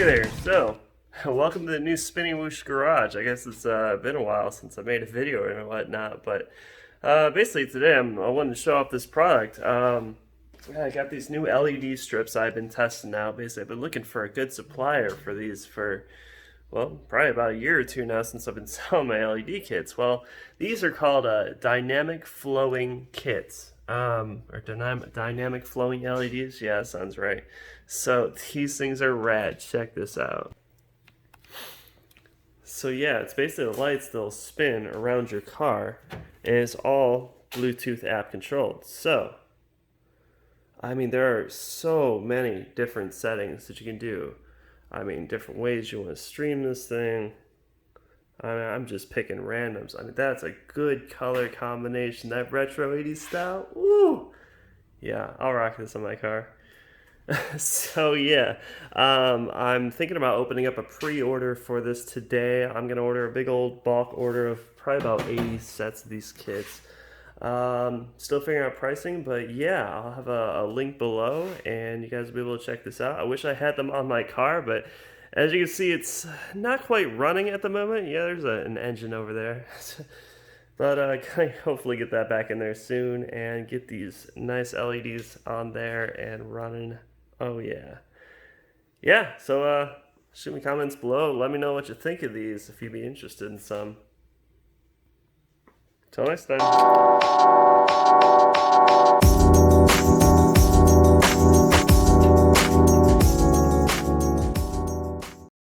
Hey there, so welcome to the new Spinny Whoosh Garage. I guess it's been a while since I made a video and whatnot, but basically today I wanted to show off this product. I got these new LED strips I've been testing now. Basically, I've been looking for a good supplier for these for, well, probably about a year or two now since I've been selling my LED kits. Well, these are called dynamic flowing kits. Or dynamic flowing LEDs. Yeah, that sounds right. So these things are rad. Check this out. So yeah, it's basically the lights that'll spin around your car, and it's all Bluetooth app controlled. So, I mean, there are so many different settings that you can do. I mean, different ways you want to stream this thing. I'm just picking randoms. I mean, that's a good color combination. That retro 80s style. Woo! Yeah, I'll rock this on my car. So yeah, I'm thinking about opening up a pre-order for this today. I'm gonna order a big old bulk order of probably about 80 sets of these kits. Still figuring out pricing, but yeah, I'll have a link below, and you guys will be able to check this out. I wish I had them on my car, but as you can see, it's not quite running at the moment. Yeah, there's an engine over there. But can I hopefully get that back in there soon and get these nice LEDs on there and running. Oh yeah. Yeah, so shoot me comments below. Let me know what you think of these if you'd be interested in some. Till next time.